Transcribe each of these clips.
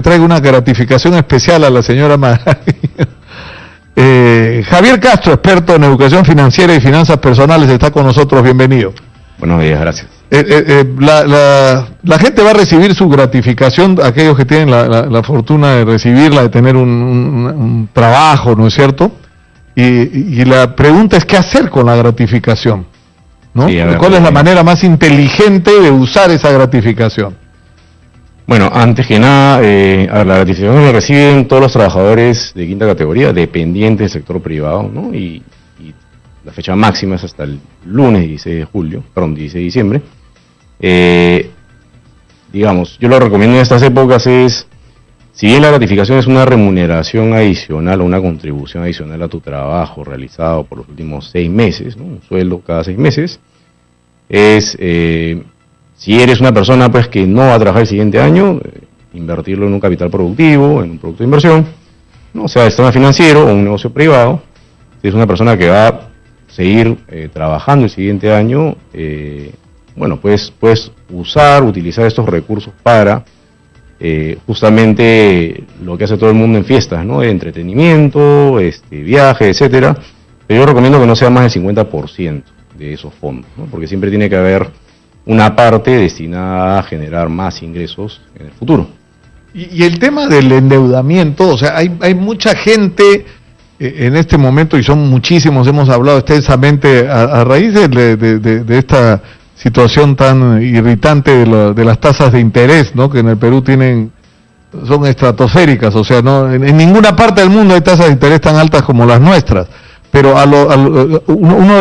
traiga una gratificación especial a la señora Magali. Javier Castro, experto en educación financiera y finanzas personales, está con nosotros. Bienvenido. Buenos días, gracias. La gente va a recibir su gratificación, aquellos que tienen la fortuna de recibirla, de tener un trabajo, ¿no es cierto? Y la pregunta es, ¿qué hacer con la gratificación? ¿No? Sí, ¿cuál es la manera más inteligente de usar esa gratificación? Bueno, antes que nada, la gratificación la reciben todos los trabajadores de quinta categoría, dependientes del sector privado, ¿no? Y la fecha máxima es hasta el lunes 16 de diciembre. Digamos, yo lo recomiendo en estas épocas si bien la gratificación es una remuneración adicional o una contribución adicional a tu trabajo realizado por los últimos 6 meses, ¿no? Un sueldo cada 6 meses, si eres una persona pues que no va a trabajar el siguiente año, invertirlo en un capital productivo, en un producto de inversión, ¿no? Sea sistema financiero o un negocio privado. Si es una persona que va a seguir trabajando el siguiente año, bueno, puedes utilizar estos recursos para justamente lo que hace todo el mundo en fiestas, ¿no? De entretenimiento, viajes, etcétera. Pero yo recomiendo que no sea más del 50% de esos fondos, ¿no? Porque siempre tiene que haber una parte destinada a generar más ingresos en el futuro. Y el tema del endeudamiento, o sea, hay mucha gente en este momento, y son muchísimos, hemos hablado extensamente a raíz de esta situación tan irritante de las tasas de interés, ¿no? Que en el Perú son estratosféricas, o sea, no en ninguna parte del mundo hay tasas de interés tan altas como las nuestras. Pero uno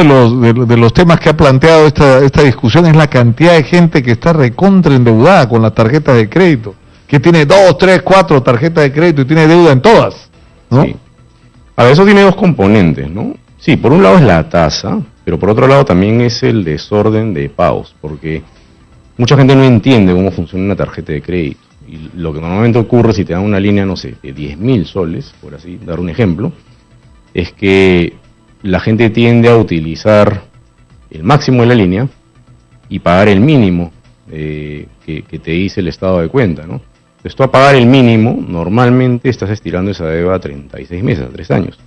de los temas que ha planteado esta discusión es la cantidad de gente que está recontra endeudada con las tarjetas de crédito, que tiene 2, 3, 4 tarjetas de crédito y tiene deuda en todas, ¿no? Sí. A ver, eso tiene dos componentes, ¿no? Sí, por un lado es la tasa, pero por otro lado también es el desorden de pagos, porque mucha gente no entiende cómo funciona una tarjeta de crédito. Y lo que normalmente ocurre si te dan una línea, no sé, de 10.000 soles, por así dar un ejemplo, es que la gente tiende a utilizar el máximo de la línea y pagar el mínimo que te dice el estado de cuenta, ¿no? Entonces tú a pagar el mínimo, normalmente estás estirando esa deuda a 36 meses, a 3 años.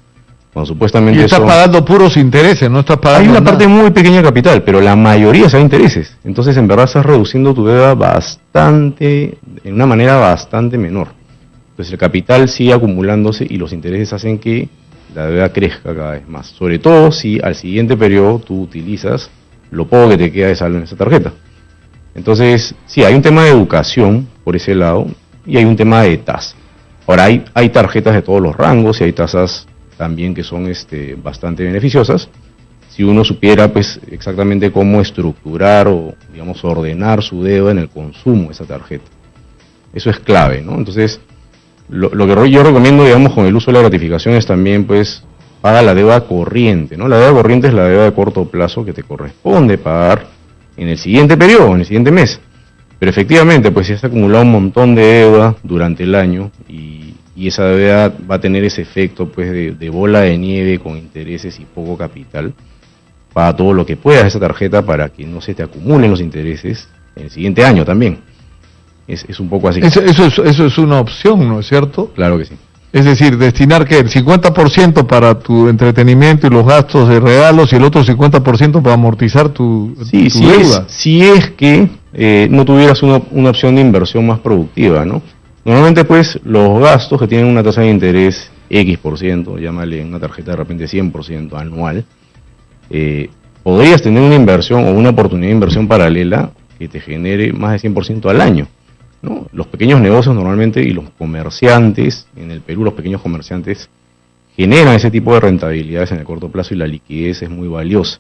Cuando supuestamente y estás pagando puros intereses, no estás pagando hay una nada. parte muy pequeña de capital, pero la mayoría son intereses. Entonces en verdad estás reduciendo tu deuda en una manera bastante menor. Entonces el capital sigue acumulándose y los intereses hacen que la deuda crezca cada vez más. Sobre todo si al siguiente periodo tú utilizas lo poco que te queda de saldo en esa tarjeta. Entonces, sí, hay un tema de educación por ese lado y hay un tema de tasa. Ahora, hay tarjetas de todos los rangos y hay tasas también que son bastante beneficiosas. Si uno supiera pues exactamente cómo estructurar o, digamos, ordenar su deuda en el consumo de esa tarjeta. Eso es clave, ¿no? Entonces, lo que yo recomiendo, digamos, con el uso de la gratificación es también, pues, paga la deuda corriente, ¿no? La deuda corriente es la deuda de corto plazo que te corresponde pagar en el siguiente periodo, en el siguiente mes. Pero efectivamente, pues, si has acumulado un montón de deuda durante el año y esa deuda va a tener ese efecto, pues, de bola de nieve con intereses y poco capital, paga todo lo que puedas esa tarjeta para que no se te acumulen los intereses en el siguiente año también. Es un poco así. Eso es una opción, ¿no es cierto? Claro que sí. Es decir, destinar ¿qué? El 50% para tu entretenimiento y los gastos de regalos y el otro 50% para amortizar tu deuda. Si es que no tuvieras una opción de inversión más productiva, ¿no? Normalmente, pues, los gastos que tienen una tasa de interés X%, llámale una tarjeta de repente 100% anual, podrías tener una inversión o una oportunidad de inversión paralela que te genere más de 100% al año, ¿no? Los pequeños negocios normalmente y los comerciantes, en el Perú los pequeños comerciantes generan ese tipo de rentabilidades en el corto plazo y la liquidez es muy valiosa.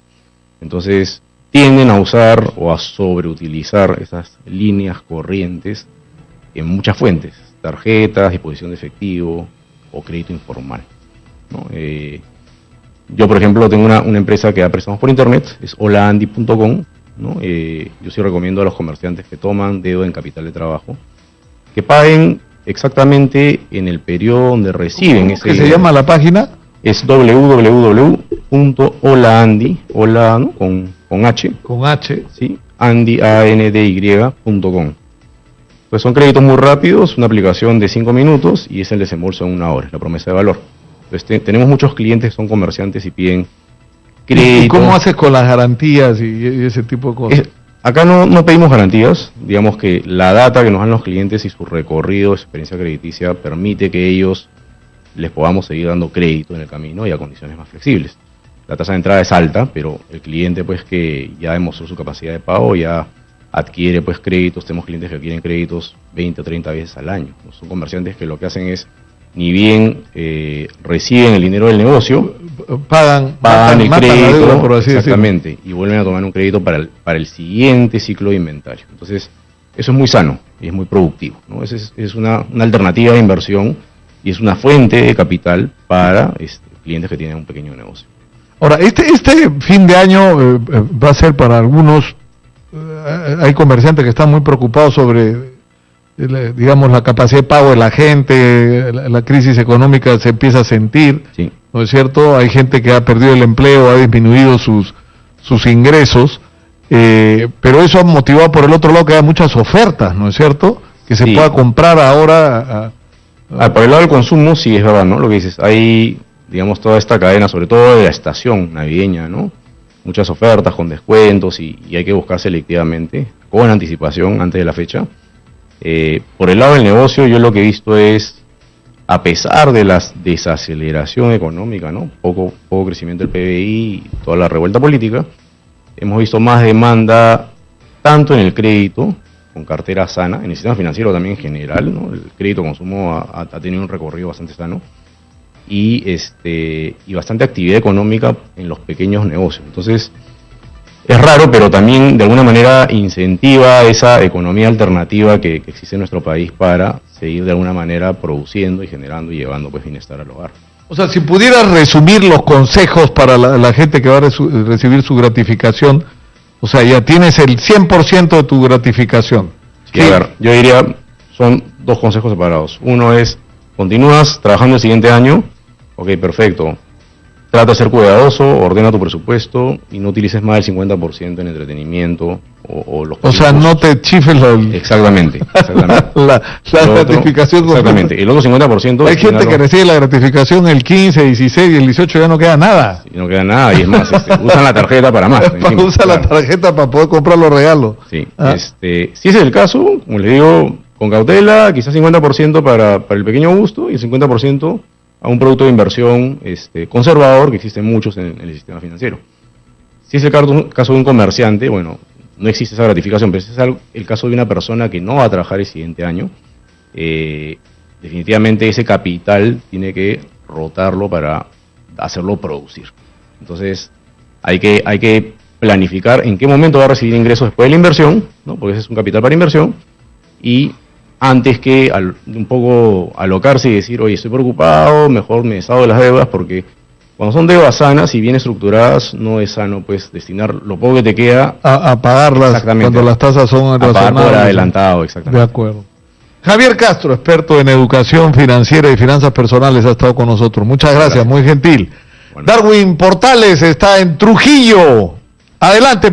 Entonces tienden a usar o a sobreutilizar esas líneas corrientes en muchas fuentes, tarjetas, disposición de efectivo o crédito informal, ¿no? Yo, por ejemplo, tengo una empresa que da préstamos por internet, es holaandi.com, ¿no? Yo sí recomiendo a los comerciantes que toman deuda en capital de trabajo que paguen exactamente en el periodo donde reciben ese dinero. ¿Qué se llama la página? Es www.holaandi, hola, ¿no? con H. Con H. Sí, andy.com. Pues son créditos muy rápidos, una aplicación de 5 minutos y es el desembolso en 1 hora, la promesa de valor. Entonces tenemos muchos clientes que son comerciantes y piden crédito. ¿Y cómo haces con las garantías y ese tipo de cosas? Acá no pedimos garantías, digamos que la data que nos dan los clientes y su recorrido, su experiencia crediticia permite que ellos les podamos seguir dando crédito en el camino y a condiciones más flexibles. La tasa de entrada es alta, pero el cliente pues que ya demostró su capacidad de pago ya adquiere pues créditos. Tenemos clientes que adquieren créditos 20 o 30 veces al año. Son comerciantes que lo que hacen es, ni bien reciben el dinero del negocio, pagan el crédito, deuda, por así exactamente, y vuelven a tomar un crédito para el siguiente ciclo de inventario. Entonces, eso es muy sano y es muy productivo, ¿no? Es una alternativa de inversión y es una fuente de capital para clientes que tienen un pequeño negocio. Ahora, este fin de año va a ser para algunos, hay comerciantes que están muy preocupados sobre, digamos, la capacidad de pago de la gente, la crisis económica se empieza a sentir, sí. ¿No es cierto? Hay gente que ha perdido el empleo, ha disminuido sus ingresos, pero eso ha motivado por el otro lado que haya muchas ofertas, ¿no es cierto? Que se pueda comprar ahora. Por el lado del consumo, sí, es verdad, ¿no? Lo que dices, hay, digamos, toda esta cadena, sobre todo de la estación navideña, ¿no? Muchas ofertas con descuentos y hay que buscar selectivamente, con anticipación antes de la fecha. Por el lado del negocio, yo lo que he visto es, a pesar de la desaceleración económica, ¿no? Poco crecimiento del PBI y toda la revuelta política, hemos visto más demanda tanto en el crédito, con cartera sana, en el sistema financiero también en general, ¿no? El crédito consumo ha tenido un recorrido bastante sano y bastante actividad económica en los pequeños negocios. Entonces, es raro, pero también de alguna manera incentiva esa economía alternativa que existe en nuestro país para seguir de alguna manera produciendo y generando y llevando pues bienestar al hogar. O sea, si pudieras resumir los consejos para la gente que va a recibir su gratificación, o sea, ya tienes el 100% de tu gratificación. Sí, a ver, yo diría, son 2 consejos separados. Uno es, continúas trabajando el siguiente año, ok, perfecto. Trata de ser cuidadoso, ordena tu presupuesto y no utilices más del 50% en entretenimiento o los... O sea, no te chifes Exactamente. la gratificación. Exactamente. El otro 50%... Hay gente que recibe la gratificación el 15, 16 y el 18 ya no queda nada. Sí, no queda nada y es más, usan la tarjeta para más. Usan la tarjeta para poder comprar los regalos. Sí, si ese es el caso, como les digo, con cautela, quizás 50% para el pequeño gusto y el 50% a un producto de inversión conservador, que existen muchos en el sistema financiero. Si es el caso de un comerciante, bueno, no existe esa gratificación, pero si es el caso de una persona que no va a trabajar el siguiente año, definitivamente ese capital tiene que rotarlo para hacerlo producir. Entonces, hay que planificar en qué momento va a recibir ingresos después de la inversión, ¿no? Porque ese es un capital para inversión, y antes que un poco alocarse y decir, oye, estoy preocupado, mejor me deshago de las deudas, porque cuando son deudas sanas y bien estructuradas, no es sano pues destinar lo poco que te queda a pagarlas cuando las tasas son razonables. A pagar por adelantado, exactamente. De acuerdo. Javier Castro, experto en educación financiera y finanzas personales, ha estado con nosotros. Muchas gracias. Muy gentil. Bueno. Darwin Portales está en Trujillo. Adelante.